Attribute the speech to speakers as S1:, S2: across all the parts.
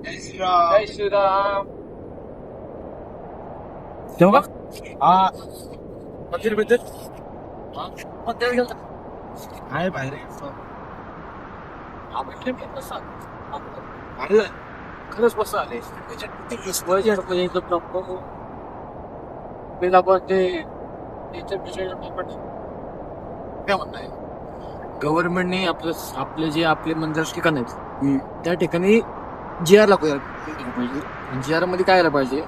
S1: जय श्रीराम. ठेवू का?
S2: हा
S1: मंदिर बिंदिर मंदिर गेलं
S2: आहे बाहेर
S1: खरंच मस्त आले काय म्हणणं आहे गव्हर्नमेंटने आपले जे आपले मंदिराचे ठिकाण आहेत त्या ठिकाणी GR पाहिजे. GR मध्ये काय आलं पाहिजे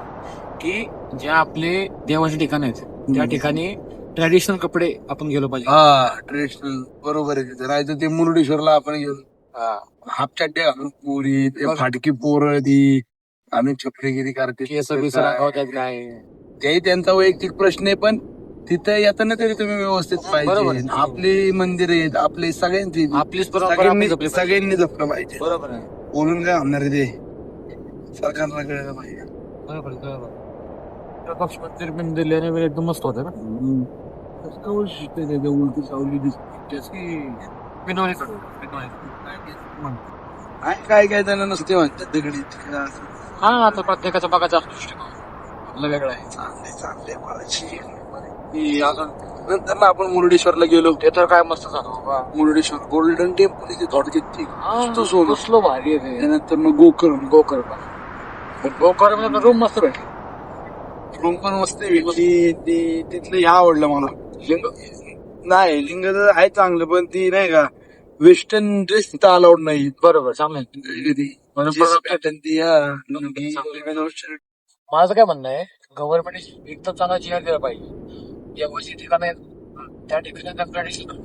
S1: की ज्या आपले देवाचे ठिकाण आहेत त्या ठिकाणी ट्रॅडिशनल कपडे आपण गेलो पाहिजे.
S2: हा ट्रेडिशनल बरोबर आहे. तिथे राहायचं ते मुरुडेश्वरला आपण गेलो हाफ चड्डे घालून पोरी ते फाटकी पोरं ती आणि छपरीगिरी करते
S1: केस बिस रांगवतात काय
S2: तेही त्यांचा वैयक्तिक प्रश्न आहे. पण तिथं येताना तरी तुम्ही व्यवस्थित
S1: बरोबर
S2: पाहिजे.
S1: आहे.
S2: आपली मंदिर आहेत आपली सगळ्यांची
S1: आपलीच परंपरा आपण जपली पाहिजे.
S2: सगळ्यांनी जपलं पाहिजे.
S1: बरोबर आहे.
S2: बोलून काय होणार आहे ते सरकारला कळलं पाहिजे.
S1: बरोबर बरोबर प्रकाश मंदिर बिंदिर एकदम मस्त होतं ना.
S2: उलटी सावली दिसते
S1: बिनोळी
S2: काय काय त्यांना नसते म्हणतात दगडी
S1: हा आता प्रत्येकाचा बघायचा दृष्टिकोन आपला वेगळा आहे.
S2: चांगले चांगले महाराज. अजून नंतर ना आपण मुरुडेश्वरला गेलो.
S1: ते तर काय मस्त झालं बाबा.
S2: मुरुडेश्वर गोल्डन टेम्पल इथे थोडक्यात नुसतं सोनं.
S1: कसलं भारी आहे ते.
S2: त्यानंतर मग गोकर्ण
S1: गोकर्ण रूम मस्त भेटली.
S2: रूम पण मस्त आहे. तिथलं हे आवडलं मला. लिंग नाही लिंग तर आहे चांगलं पण ती नाही का वेस्टर्न ड्रेस तिथं अलाउड नाही.
S1: बरोबर चांगलं माझं काय म्हणणं आहे गव्हर्नमेंट एकदम चांगला GR दिला पाहिजे. या वर्षी ठिकाण आहेत त्या ठिकाणी ट्रॅडिशनल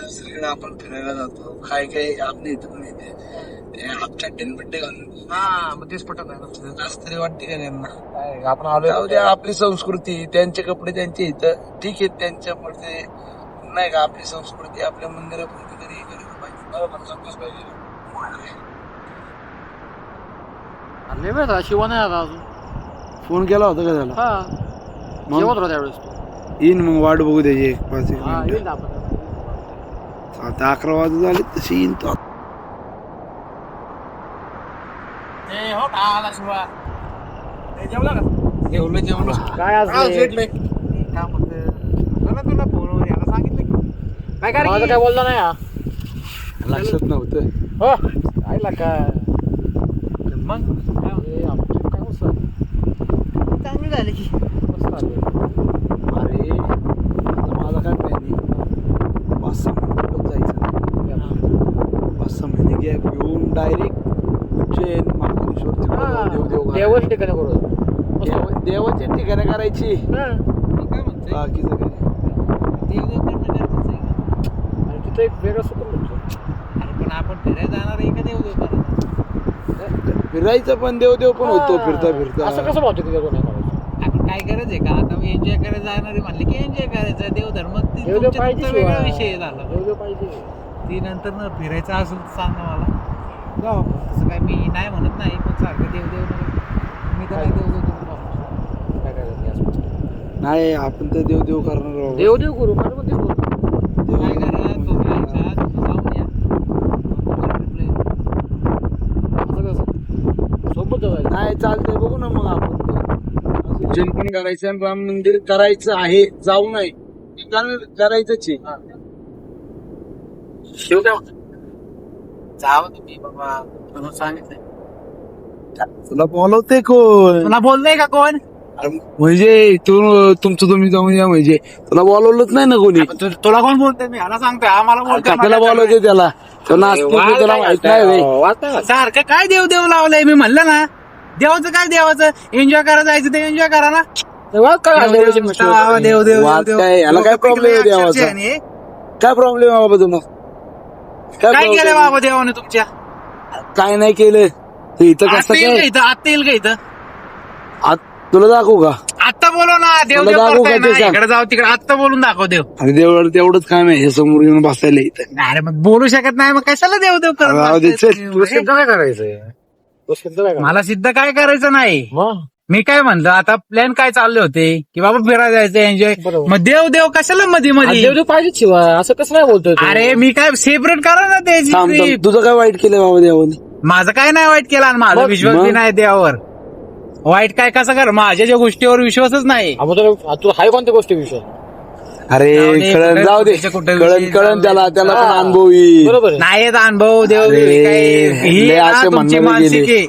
S2: सगळं आपण फिरायला जातो. काय काय आपल्या इथं हाफ चड्डे घालून
S1: हा मग तेच पटत नाही
S2: जास्त तरी वाटते का त्यांना.
S1: ना. आपण आलो
S2: आपली संस्कृती त्यांचे कपडे त्यांचे इथं ठीक आहेत त्यांच्यामध्ये नाही का आपली संस्कृती आपल्या मंदिरापुरती तरी हे करायला पाहिजे.
S1: बरोबर समजूच पाहिजे. लय वेळ झाला शिवा नाही आला अजून.
S2: फोन केला होता का त्याला?
S1: हा जेवत होता त्यावेळेस तो.
S2: येईन मग वाट बघू त्याची 1-5
S1: हा येईल ना आपण.
S2: आता 11 वाजत झाले तशी येईन तो.
S1: हो का आला शिवा. जेवला का?
S2: जेवलो
S1: काय आज
S2: भेटले
S1: काम होतं तुला फोनवर याला सांगितलं काय काय माझं काय बोलला नाही हा.
S2: लक्षात नव्हतं.
S1: हो आईला का मग काय मस्त चांगली झाली की मस्त झाली.
S2: अरे माझा काय प्लॅन आहे 5-6 महिने जायचं. 5-6 महिने गॅप घेऊन डायरेक्ट उज्जैन महाबळेश्वर
S1: देवाची ठिकाणी करू.
S2: देवाची ठिकाणं करायची.
S1: काय म्हणते
S2: बाकीचं काय
S1: देवदेव करणं गरजेचं आहे का? आणि तिथं एक वेगळं सुकून भेटतो. अरे पण आपण फिरायला जाणार आहे का देवदेव करायला?
S2: फिरायचं पण देवदेव पण होतो फिरता फिरता.
S1: असं कसं भावतो तिथे कोण आपण काय गरज आहे का आता एन्जॉय करायला जाणार आहे म्हणले की एन्जॉय करायचं देवधर्म वेगळा विषय झाला. देवदेव पाहिजे ती नंतर न फिरायचं असेल तर सांग ना मला जाऊ. तसं काय मी नाही म्हणत नाही पण सारखं देवदेव मी तर नाही देवदेव काय करायचं
S2: नाही आपण तर देवदेव करणार आहोत.
S1: देवदेव करू मला पण ते
S2: देव-
S1: सोबत जाऊ.
S2: नाही चालतंय बघू ना मग आपण उज्जैन पण करायचं आणि राम मंदिर करायचं आहे. जाऊ नाही करायचंच आहे.
S1: शिव काय जावं तुम्ही बाबा तुला सांगितलंय.
S2: तुला बोलवते कोण?
S1: तुला बोललंय का कोण?
S2: म्हणजे तुमचं तुम्ही जाऊन या म्हणजे तुला बोलवलंच नाही ना कोणी.
S1: तुला कोण बोलतोय मी ह्याला सांगतोय आम्हाला बोलतोय
S2: त्याला बोलवते त्याला तो नाचतो तो त्याला माहित नाही होय.
S1: सारखं काय देव लावलंय मी म्हणलं ना देवाचं काय देवाचं एन्जॉय करायला जायचं ते एन्जॉय करा ना.
S2: वाद काय याला काय प्रॉब्लेम आहे देवाचा? काय प्रॉब्लेम आहे बाबा तुम्हाला?
S1: काय केलं बाबा देवाने तुमच्या?
S2: काय नाही केलं इथं कसं काय
S1: आत्ता येईल का इथं?
S2: तुला दाखवू का?
S1: आत्ता बोलव ना देव
S2: तुला दाखवू का ते सांग?
S1: इकडे जाऊ तिकडे आत्ता बोलून दाखव देव.
S2: आणि तेवढंच काम आहे हे समोर येऊन बसायला इथं.
S1: अरे मग बोलू शकत नाही मग कशाला देव
S2: राहू दे, चल.
S1: काय करायचंय? मला सिद्ध काय करायचं नाही. मी काय म्हणलं आता प्लॅन काय चालले होते की बाबा फिरायला जायचं एन्जॉय. मग देव कशाला मध्ये मध्ये पाहिजे शिवा असं कसं नाही बोलतोय? अरे मी काय सेपरेट करा ना
S2: थांब,
S1: ते.
S2: तुझं काय वाईट केलं बाबा देवाने?
S1: माझं काय नाही वाईट केला आणि माझा
S3: मग-
S1: विश्वास बी
S2: मग?
S1: नाही देवावर. वाईट काय कसं कर, माझ्या ज्या गोष्टीवर विश्वासच नाही.
S3: तू हाय कोणत्या गोष्टी विषय
S2: अरे
S1: जाऊ दे,
S2: कळण
S1: कुठे-
S2: जाऊ दे,
S1: कुठे- कुठे
S2: कळण
S1: विषयी
S2: कळण
S1: चाललंय
S2: त्याला
S1: तुमचा?
S2: त्याला पण अनुभव येईल.
S3: बरोबर आहे.
S1: नाही येत अनुभव देव
S2: अरे,
S1: ही
S2: लय
S1: ना
S2: असे
S1: तुमची
S2: म्हणणारे
S1: मानसिक
S2: गेले.
S1: आहे.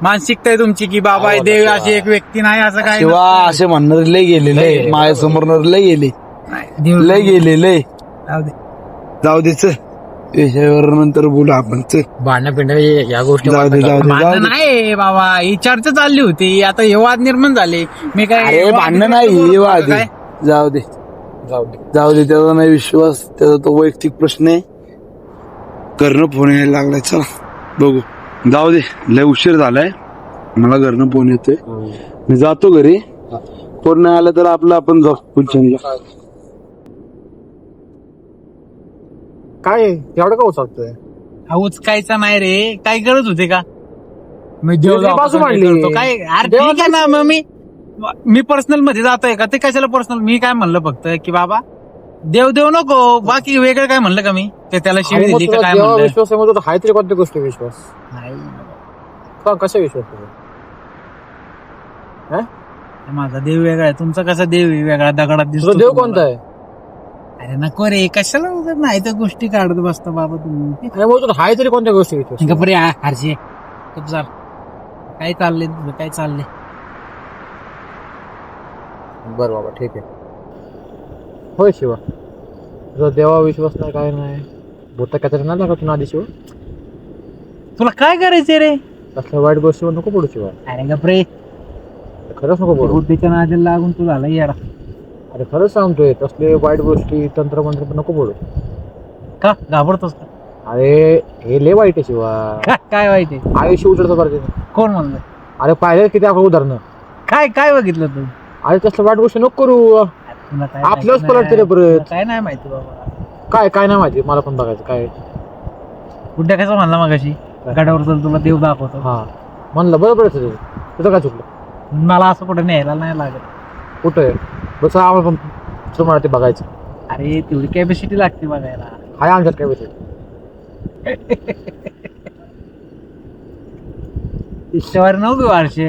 S1: मानसिकता आहे तुमची की बाबा
S3: हो,
S1: देव
S3: शिवा.
S1: अशी एक व्यक्ती नाही असं काय
S2: शिवा
S1: नसतं.
S2: असे म्हणणारे लय गेले
S3: लय
S2: लय
S3: गेले,
S2: माझ्यासमोर लय गेले
S1: नाही, देव
S2: लय गेले लय
S1: जाऊ दे.
S2: जाऊ दे चल विषयावर नंतर बोलू आपण चल
S3: भांडणं पिंड या गोष्टी
S2: जाऊ दे जाऊ दे जाऊ
S1: भांडण
S2: दे
S1: नाही बाबा, ही चर्चा चालली होती, आता हे वाद निर्माण झाले. मी काय
S2: अरे
S1: वाद
S2: भांडण
S1: निर्माण
S2: नाही
S1: बोलत
S2: हे
S1: होतो
S2: वादी
S1: काय?
S2: जाऊ दे
S3: जाऊ दे.
S2: जाऊ दे त्याचा नाही विश्वास, त्याचा तो वैयक्तिक प्रश्न आहे. घरनं फोन यायला लागलाय, चला बघू. जाऊ दे लय उशीर झालाय, मला घरनं फोन येतोय, मी जातो घरी. फोन नाही आला तर आपलं आपण जाऊ उज्जैनला.
S3: काय एवढं का उचलतोय?
S1: हा उचकायचा नाही रे, काय गरज होते का? मी देव
S3: देवाची बाजू मांडली.
S1: करतो काय? अरे
S3: देवाचं
S1: ठीक आहे ना, मग मी पर्सनल मध्ये जातोय का? ते कशाला पर्सनल? मी काय म्हणलं फक्त की बाबा देव देव नको, बाकी वेगळं काय म्हणलं का मी? ते त्याला शिवी दिली का काय
S3: देवा
S1: म्हणलं?
S3: विश्वास आहे मग हाय तरी कोणत्या गोष्टी विश्वास?
S1: नाही,
S3: का कशा विश्वास तुझा?
S1: माझा देव वेगळा आहे, तुमचा कसा देव आहे वेगळा, दगडात दिसतो
S3: तुझा देव
S1: तुम्हाला.
S3: कोणता आहे?
S1: अरे नको रे, कशाला उगाच नाही तर गोष्टी काढत बसता बाबा तुम्ही.
S3: आणि मग तुला हाय तरी कोणत्या गोष्टी विश्वास?
S1: गप्प रे हरशी, गप्प चाल. काय चाललंय तुझं, काय चाललंय?
S3: बरं बाबा ठीक आहे. होय शिवा, तुझा देवा विश्वास नाही काय नाही, भूत काय नाही लागत तुला आधी शिवा.
S1: तुला काय करायचंय रे?
S3: असल्या वाईट गोष्टीवर नको पडू शिवा,
S1: अरे गप्प रे,
S3: खरंच नको पडू.
S1: बुद्धीच्या नादी लागून तू झाला येडा.
S3: अरे खरंच सांगतोय, तसले वाईट गोष्टी तंत्रमंत्र पण नको पडू.
S1: का घाबरतोस का?
S3: अरे हे लय वाईट आहे शिवा,
S1: काय वाईट आहे?
S3: आयुष्य उचलतं पाहिजे.
S1: कोण म्हणलं?
S3: अरे पाहिजे किती आपण उदाहरणं.
S1: काय बघितलं तू?
S3: अरे तसलं वाईट गोष्टी नको करू.
S1: तुला काय
S3: आपलंच
S1: माहिती
S3: पलटतं रे
S1: नाही.
S3: परत.
S1: तुला काय नाही माहिती बाबा.
S3: काय नाही माहिती, मला पण बघायचं काय.
S1: गुड्ड्या कसं म्हणला मगाशी, गडावर चल तुला देव दाखवतो.
S3: हा म्हणलं बरोबर आहे तुझं काय चुकलं?
S1: मला असं कुठे न्यायला नाही लागत.
S3: कुठं आहे बस आम्हाला पण तुम्हाला ते बघायचं.
S1: अरे तेवढी कॅपॅसिटी लागते बघायला.
S3: हाय आमच्यात काय विषय.
S1: इच्छावर नव्हती वारशे.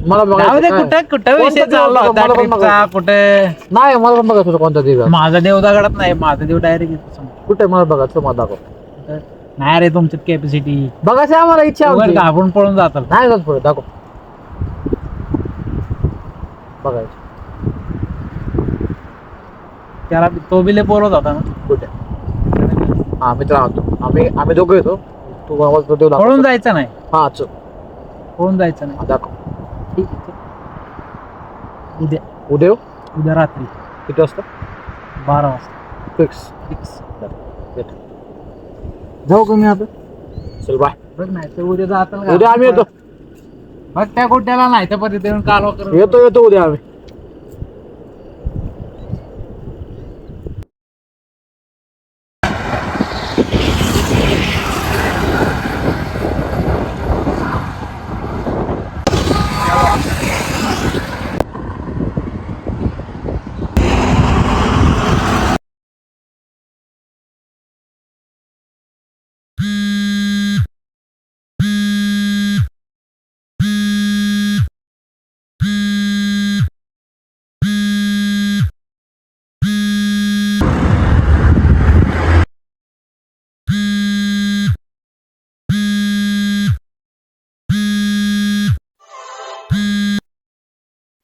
S3: मला
S1: जाऊ दे,
S3: बघायचं काय?
S1: कुठं विषय
S3: कोणता
S1: चालला
S3: देव
S1: होता
S3: मला पण
S1: ट्रिपचा,
S3: बघायचं.
S1: कुठं?
S3: नाही मला पण बघायचं होतं कोणता देव आहे.
S1: माझा देव दगडात नाही, माझा देव डायरेक्ट येतो समोर.
S3: कुठे मला बघायचं मला दाखव.
S1: नाही रे, तुमच्यात कॅपॅसिटी
S3: बघायचं आहे आम्हाला, इच्छा आहे आमची.
S1: घाबरून पळून जातात.
S3: नाही जात पुढे दाखव बघायचं.
S1: त्याला तो बी लय बोलत होता ना.
S3: कुठे? हा मित्र आणतो, आम्ही दोघं येतो. तू मला तो देव दाखव.
S1: पळून जायचं नाही,
S3: हा चल
S1: पळून जायचं नाही.
S3: हा, दाखव.
S1: ठीक आहे. उद्या
S3: उद्या
S1: रात्री
S3: किती वाजता?
S1: 12 वाजता
S3: फिक्स.
S1: फिक्स.
S3: जाऊ का मी आता? चल बाय.
S1: बघ नाही तर उद्या जाताल
S3: उद्या आम्ही येतो.
S1: मग त्या गोट्याला नाही तर परत येऊन कालवा करत.
S3: येतो उद्या आम्ही.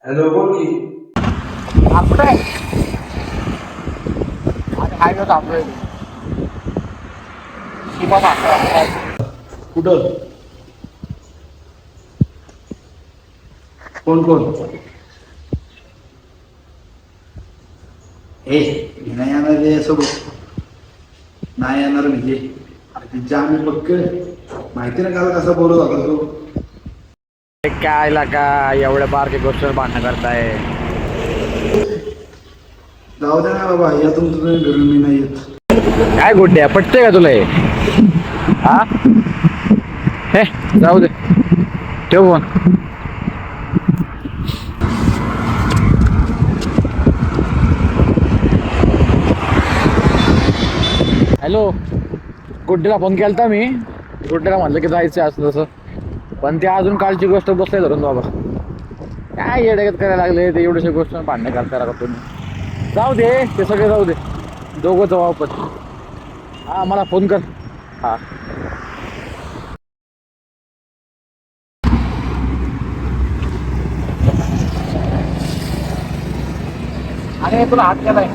S2: हॅलो बोल की.
S3: कुठे हायवे थांबलोय.
S2: कुठं? कोण? ए नाही येणार रे सोबत, नाही येणार म्हणजे तिच्या आम्ही पक्क माहिती ना काल कसा बोलत होता तो.
S3: काय लागा एवढ्या बारके गोष्टीवर भांडणं करताय?
S2: जाऊ दे ना बाबा, या तुमचं घरून मी नाही येत.
S3: काय गुड्ड्या पटते का तुला हे? हा हे जाऊ दे, ठेव फोन. हॅलो, गुड्डीला फोन केलता मी. गुड्डेला म्हणलं की जायचं असं तसं, पण ते अजून कालची गोष्ट बसले धरून बाबा. काय येड्यागत करायला लागले ते, एवढ्याशा गोष्ट भांडणं करता राहतो तुम्ही. जाऊ दे ते सगळे जाऊ दे, दोघं जाऊ आपण. हा मला फोन कर. हा अरे तुला हात केलाय.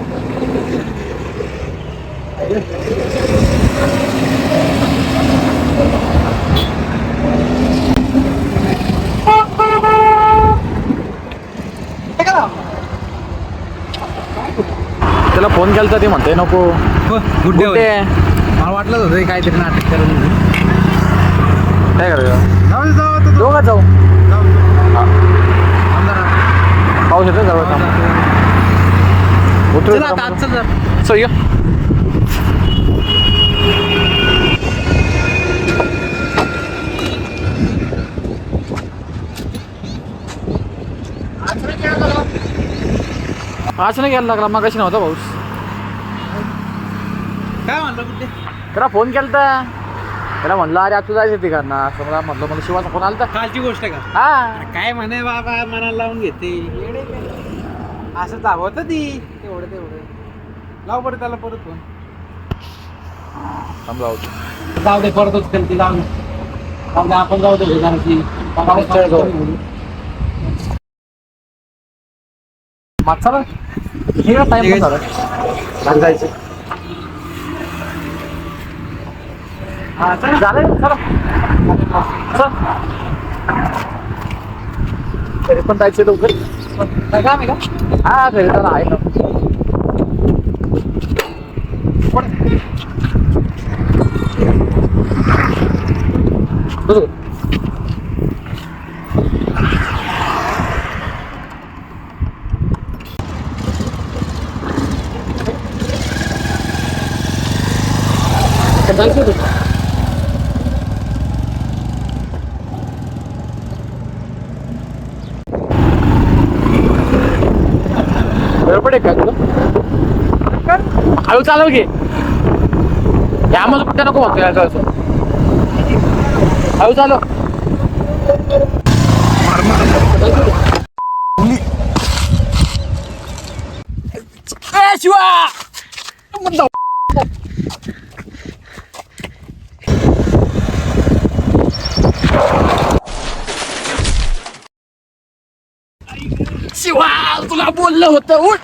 S3: त्याला फोन केला ते म्हणते नको.
S1: गुड्डे
S3: कुठे
S1: मला वाटलं होतं काहीतरी नाटक करायला.
S3: काय करायचं?
S1: जाऊ दे, जाऊ आता.
S3: दोघं जाऊ.
S1: जाऊ. आमदार.
S3: पाऊस येतो जवळ
S1: चल आता, आज चल जरा.
S3: सो ये. आज नाही घ्यायला लागला, मग कशी नव्हता पाऊस.
S1: काय म्हणलं गुड्डे?
S3: त्याला फोन केलता, त्याला म्हणलं अरे आज तू जायचं तिकडनं असं. मला म्हटलं मला शिवाचा फोन आला.
S1: कालची गोष्ट का?
S3: हा
S1: काय म्हणे बाबा, मनाला लावून घेते येडे काय. असं चावत ती तेवढं लाव बरं त्याला परत फोन.
S3: समजावं.
S1: जाऊ दे, परतच करते. जाऊ दे, आपण जाऊ दे घराची.
S3: मागचा ना हे टाइम झाला जायचं. हा चल झालं चला. तरी पण जायचं लवकर.
S1: काय काम आहे का?
S3: हा घरी त्याला आहे ना. गडबड आहे का तुला? हळू चालव घे. यामध्ये कुठे नको म्हणतो याचं असं. हळू चालव. शिवा शिवा तुला बोललं होतं उठ.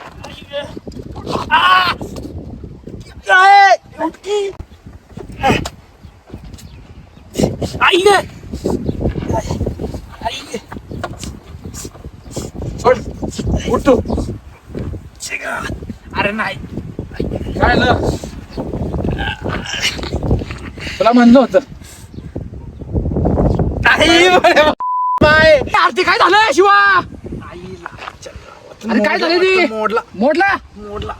S3: आई ग उठ.
S1: अरे नाही,
S3: काय झालं? तुला म्हणलं होतं. आरती काय झालं शिवा? अरे काय झालं ते?
S1: मोडला
S3: मोडला.
S1: मोडला.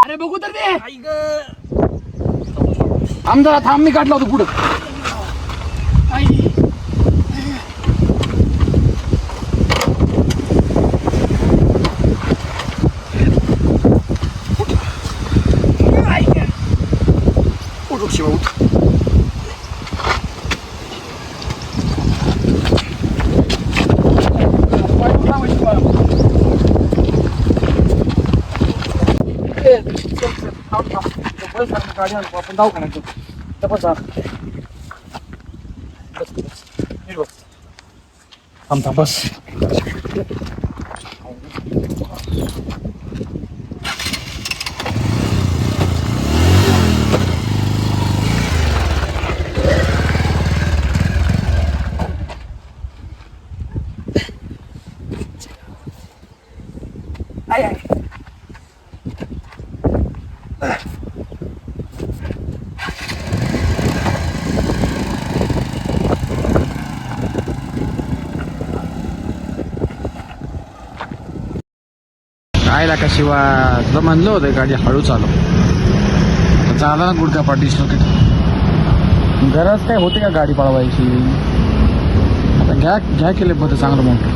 S3: अरे बघू तर ते. आमदार थांब, मी काढला होतो पुढं. उठ शिवा उठ. आपण जाऊ का नाही? थांब थांब बस. काय का शिवा, तुला म्हणलं होतं गाडी हळू चालव. झाला ना गुडका पाठीस लोकेट. गरज काय होते का गाडी पळवायची? आता घ्या घ्या केले बरं चांगलं मोठं.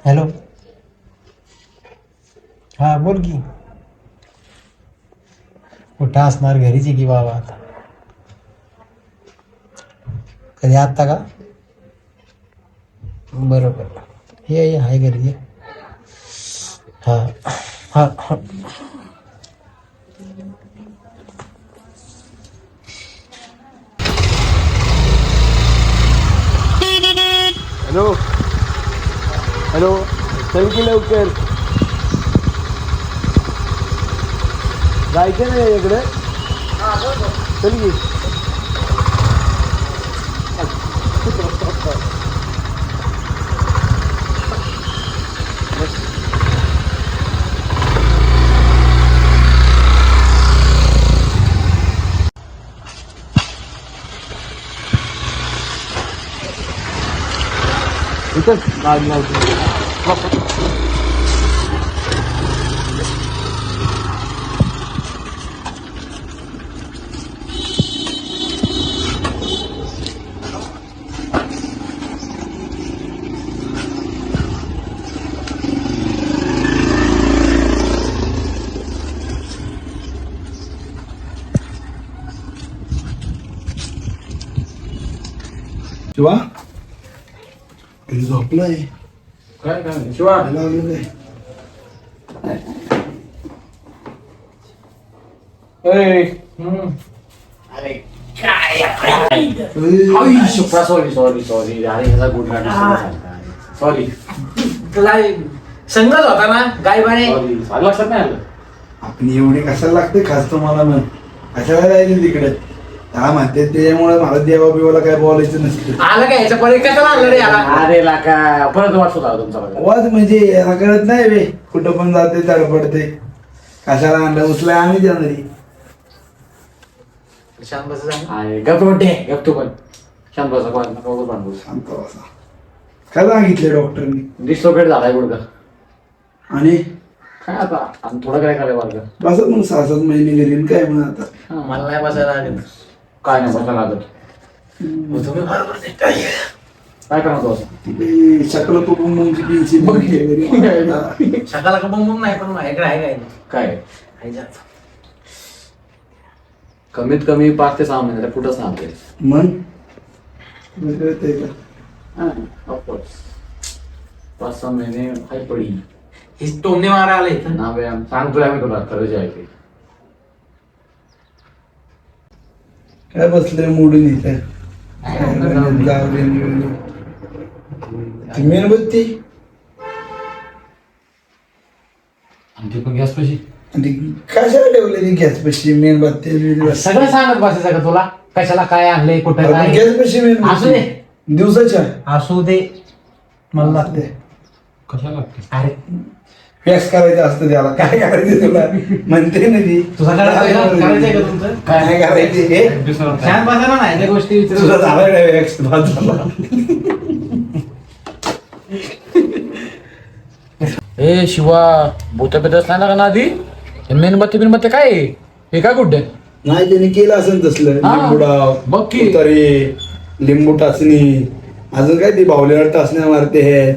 S4: हॅलो, हा बोल की. कुठं असणार, घरीच आहे की बाबा. आता कधी आत्ता का? बरोबर, ये हाय घरी ये. हा हा हा.
S2: हॅलो हॅलो, चल की लवकर, जायचं नाही इकडे, चल की. इथंच गाडी लावतो. शिवा झोपलंय
S3: काय काय शिवा
S2: लागलेलं
S3: सॉरी सॉरी सॉरी अरे ह्याचा गुड सॉरी
S4: तुला संगच होता ना गायबाने.
S3: सॉरी लक्षात नाही आलं.
S2: आपण एवढे कशाला लागते खास तुम्हाला मग कशाला जायचं तिकडे. हा म्हणते त्याच्यामुळे मला देवा बिवाला काय बोलायचं नसतं.
S4: आलं काय याच्या परी कशाला आणलं रे याला?
S3: अरे लाका परत वाटत होता तुमचा
S2: आवाज म्हणजे याला कळत नाही बे, कुठं पण जाते तडपडते. कशाला आणलं उचलाय आम्ही जाणारी.
S4: शांत बस जा.
S3: अरे गप मोठे गप तू पण शांत बसा कोण नको भांडू.
S2: शांत बसा. काय सांगितले डॉक्टरनी?
S3: डिस्लोकेट झालाय गुडघा.
S2: आणि
S3: काय आता आणि थोडं काय करायला वर्ग
S2: बस मग 6-7 महिने गेली काय मग आता.
S4: मला नाही बसायला लागेल.
S3: काय नाही बसा लागत.
S4: तुम्ही बरोबर देताय.
S3: काय करणार तू असं
S2: तिथे शकल कुटुंबांची टेन्शन.
S4: सकाळला का बंबून नाही, पण माझ्याकडे आहे काय
S3: काय
S4: आहे जात.
S3: कमीत कमी 5 ते 6 महिन्याला कुठं सांगते
S2: मन कळतंय का?
S3: ऑफकोर्स 5-6 महिने हाय पडी
S4: हे टोमने मारा आला इथं.
S3: ना व्यायाम सांगतोय आम्ही तुला खरं जे आहे ते.
S2: काय बसले मोडून इथे मेणबत्ती
S3: आणि ते पण गॅस पशी
S2: कशाला ठेवलेली गॅस पशी मेणबत्ती?
S4: सगळं सांगत बसायचं का तुला? कशाला काय आणलंय, कुठं काय?
S2: गॅस पशी
S4: असू दे.
S2: दिवसाच्या
S4: असू दे, मला लागते.
S3: कशाला लागते?
S4: अरे
S2: वॅक्स करायचं असतं त्याला. काय करायचं तुला म्हणते ना ती.
S4: तुझा करायचंय का तुमचं?
S2: काय नाही करायचे हे?
S4: छान बसायला नाही त्या गोष्टी विचारू.
S2: तुझा झाला काय वॅक्स झाला?
S3: ए शिवा भूत बितच नाही ना आधी मेणबत्ती काय आहे? हे काय गुड्डे
S2: नाही त्याने केलं असेल तसलं.
S3: हा.
S2: लिंबू डाव,
S3: बघ की.
S2: उतारे, लिंबू टाचणी, अजून काय ती बावल्यावर टाचण्या मारते हे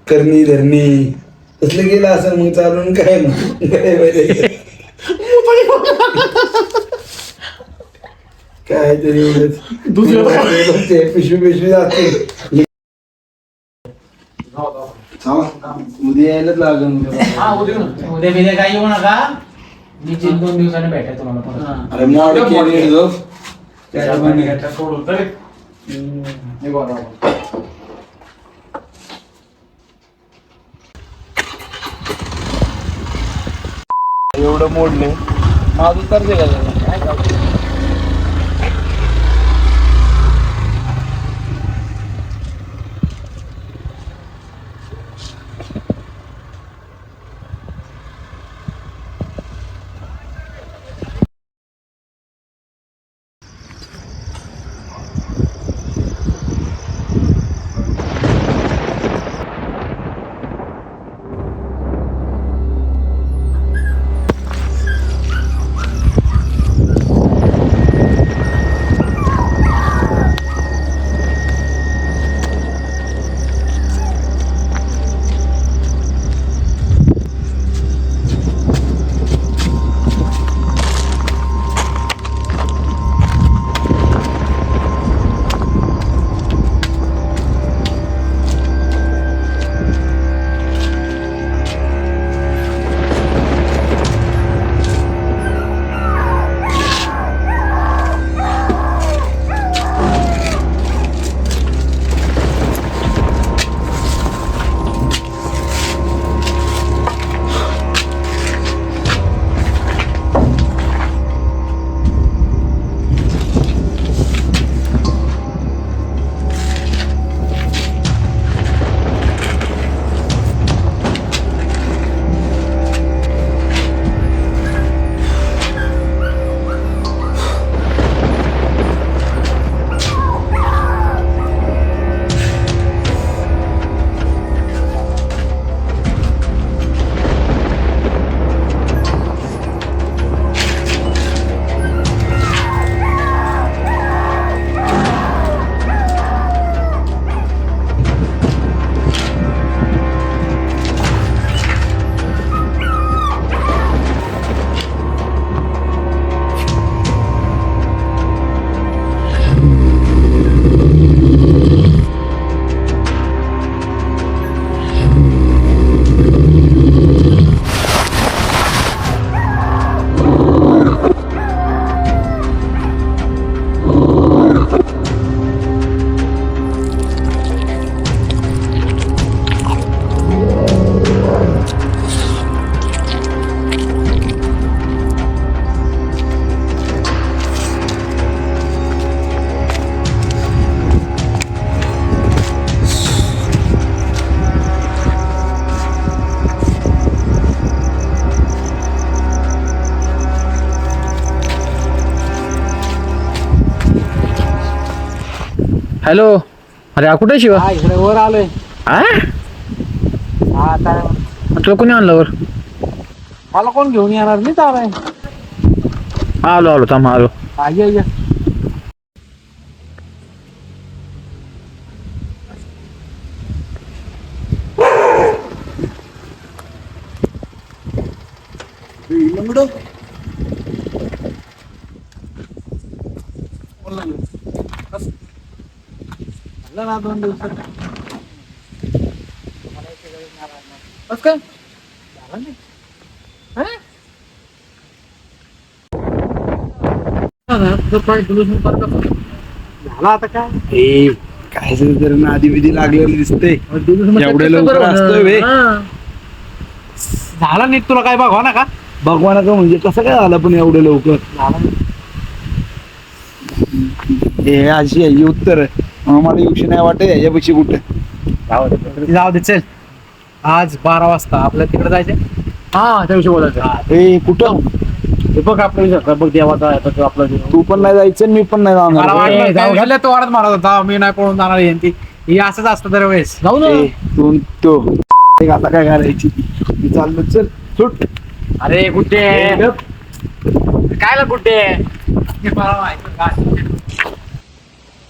S2: करणी धरणी तसलं केलं असेल. मग चालून काय मग काय माहिती काय तरी एवढंच पिशवी जाते. उद्या यायलाच लागेल.
S4: हा उद्या बिद्या काय येऊ नका. मी 2 दिवसांनी भेटाय तुम्हाला परत.
S2: अरे मॉड केली जो
S3: सोडून तरी हे बघा
S2: एवढं मोडले माझं तर ते काय
S3: हॅलो. अरे हा कुठे शिवा?
S1: हा इकडे वर आलोय.
S3: हा
S1: हा आता
S3: तुला कोणी आणलं वर?
S1: मला कोण घेऊन येणार मी चालाय.
S3: आलो आलो थांब आलो.
S1: हा ये. ना 2 दिवसात बस काय झालं नाही. झाला आता काय
S2: ए काय तरी आधी विधी लागलेलं दिसतंय. एवढ्या लवकर असतोय बे.
S1: झाला नीट तुला काय बघवा ना का
S2: भगवाना का म्हणजे कसं काय झालं पण एवढं लवकर? हे अशी आहे उत्तर आम्हाला येऊशी नाही वाटत याच्यापेक्षा कुठं.
S1: जाऊ दे चल. आज 12 वाजता आपल्या तिकडे जायचं.
S3: हा त्याविषयी बोलायचं.
S2: ए कुठं?
S3: हे बघ आपलं विचार बघ देवाचा आहे तो आपला देव.
S2: तू पण नाही जायचं मी पण नाही
S1: मला
S2: जाणार.
S1: वाटलं
S3: जाऊ
S1: त्या
S3: घाल.
S1: दिवशीला तो वाढत मारत होता मी नाही पळून जाणार यांची ही असंच असतं दरवेळेस.
S3: जाऊ ना.
S2: ए, तू आता काय करायची मी चाललो चल सुट.
S3: अरे कुठे काय कुठे?
S1: मला माहिती का?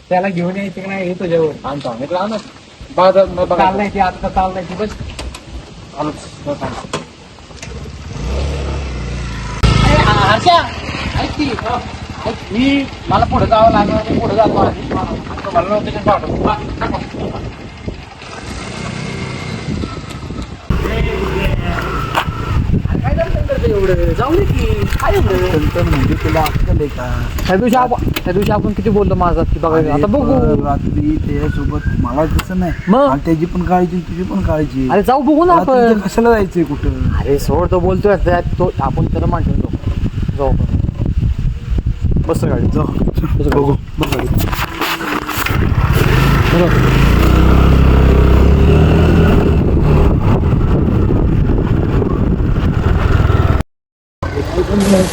S1: त्याला घेऊन यायचं की नाही येतो जेवण
S3: आणतो आम्ही लाव ना. बघा
S1: चाललंय ती आता चाललंय ती बस.
S3: मी मला पुढे जावं लागलं पुढे जातो मला लोकेशन पाठवतो. एवढं जाऊ दे की काय एवढं
S2: म्हणजे तुला अक्कल आहे का?
S3: त्या दिवशी आपण किती बोललो माझा की बघा आता बघू.
S2: रात्री त्याच्यासोबत मला तसं नाही
S3: मग?
S2: मला त्याची पण काळजी तुझी पण काळजी.
S3: अरे जाऊ बघू ना
S2: रात्रीचं
S3: आपण.
S2: कशाला जायचंय कुठं?
S3: अरे सोड तो बोलतोय तो आपण त्याला मांडतो जाऊ बस गाडी
S2: जाऊ बघू बघ गाडी.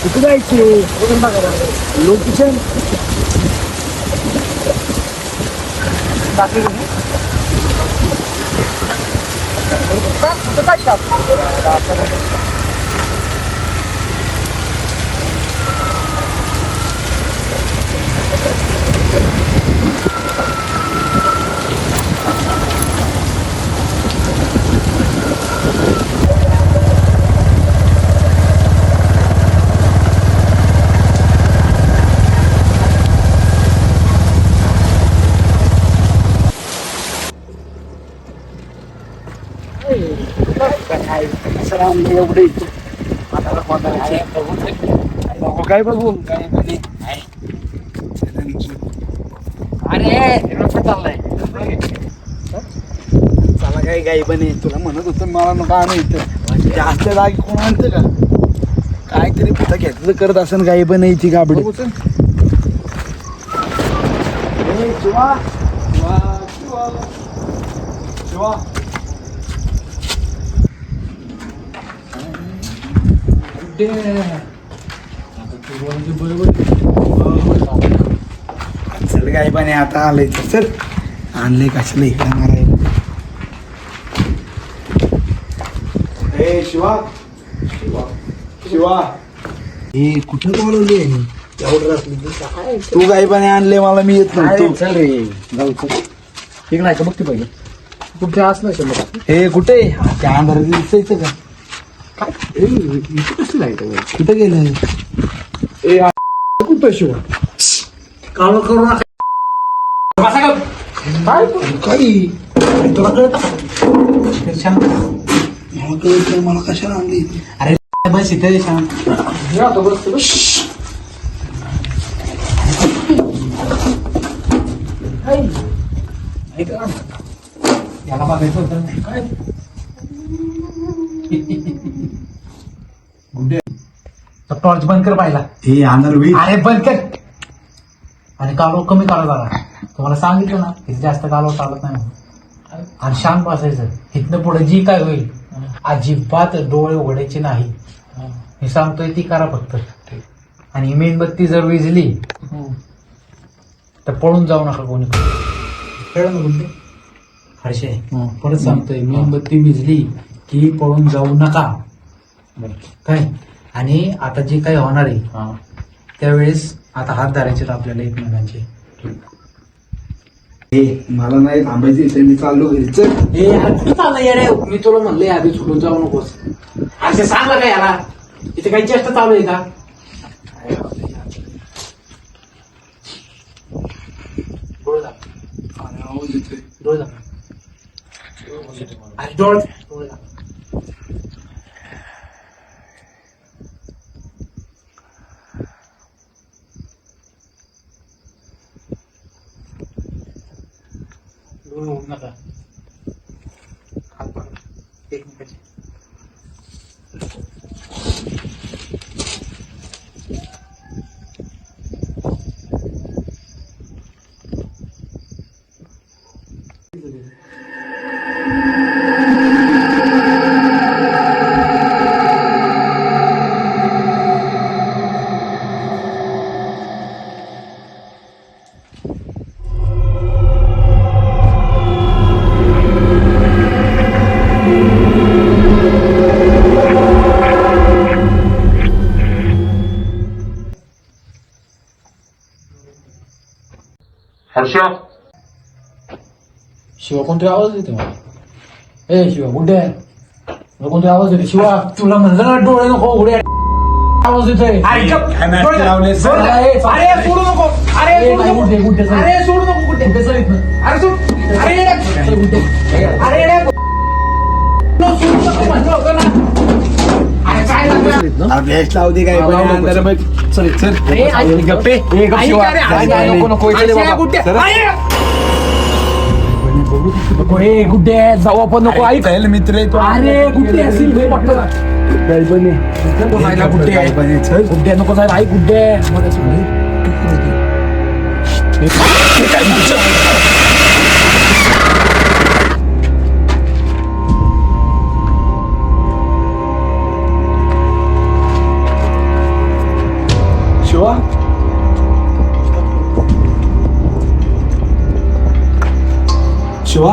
S2: कुठे जायचे लोकेशन? एवढे काय बघू काय म्हणजे
S3: अरे चाललाय
S2: चला काय गाई बने तुला म्हणत होतं मला नको आणू इथं जास्त जागी कोण आणतं का? काहीतरी पुता घेतलं करत असेल गाई बनायची गाबडी. शिवा शिवा शिवा शिवा चल गाई बने आता आलंय चल आणले कशाला इकडे मारायला. ए शिवा शिवा शिवा हे कुठं बोलवली आहे? तू गायबाने आणले मला मी येत नव्हतो.
S3: चल रे जाऊ चल ठीक नाही का बघते पहिले तुमच्या असं नाही
S2: हे कुठे त्या अंधारात दिसायचं का?
S3: कसं आहे
S2: कुठं गेलं?
S3: कुठं शिवा
S2: काळ करू नका
S3: काय
S2: काही तुला कळत मला कळत मला कशाला आणली?
S1: अरे बस इथे शांत. याला बघायचं होतं काय टॉर्च बंद कर पाहिला.
S2: हे आणणार होईल.
S1: अरे बंद कर. आणि कालवा कमी काढा जरा. तुम्हाला सांगितलं ना किती जास्त कालवा चालत नाही म्हणून. आणि शांत बसायचं. इथनं पुढे जी काय होईल अजिबात डोळे उघडायचे नाही. मी सांगतोय ती करा फक्त. आणि मेणबत्ती जर विजली तर पळून जाऊ नका कोणी.
S4: कळलं ना गुड्डे? हर्षे परत सांगतोय, मेणबत्ती विजली की पळून जाऊ नका काय. आणि आता जे काही होणार आहे त्यावेळेस आता हात धरायचे आपल्याला एकमेकांचे.
S2: मला नाही थांबायची, मी चाललो घरी. चल
S4: मी तुला म्हणलं आधी सुटून जाऊ नकोस. असे सांगला का याला, इथे काही चेष्टा चालू आहे का? डोळे दाब. डोळे दाब. अरे डोळे दाब. नका हात पकडा एकमेकाचे. शिवा कोणतरी आवाज देते मला. ए शिवा गुड्डे, मला कोणतरी आवाज देते. शिवा तुला म्हणलं ना डोळे नको उघडे, आवाज देतोय. अरे सोडू नको. अरे गुड्डे गुड्डे, अरे सोडू नको गुड्डे. गुड्डे सर इथं. अरे सोड. अरे गुड्डे. अरे सोडू नको म्हणलं होतं ना. अरे काय लागलं?
S2: अभ्यास लावू दे काय चल चल
S3: गप्पे गुड्डे जाऊ आपण. नको ऐक
S2: मित्र आहे तो.
S3: अरे गुड्डे असेल गुड्डे गुड्डे नको जायला. ऐक गुड्डे
S2: शिवा शिवा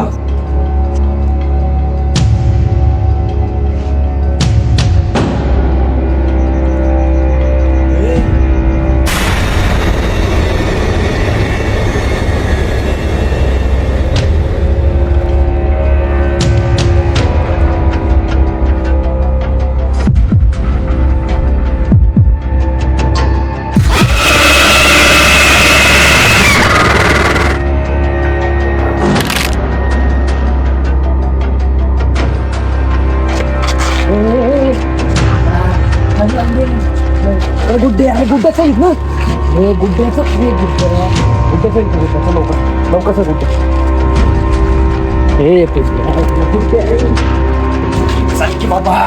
S3: गुड्डे. अरे गुड्ड्याचं ऐक ना. गुड्ड्याचं गुड्ड्याचं गुड्ड्याचं लवकर लवकर गुड्डे. हे गुड्डे बाबा.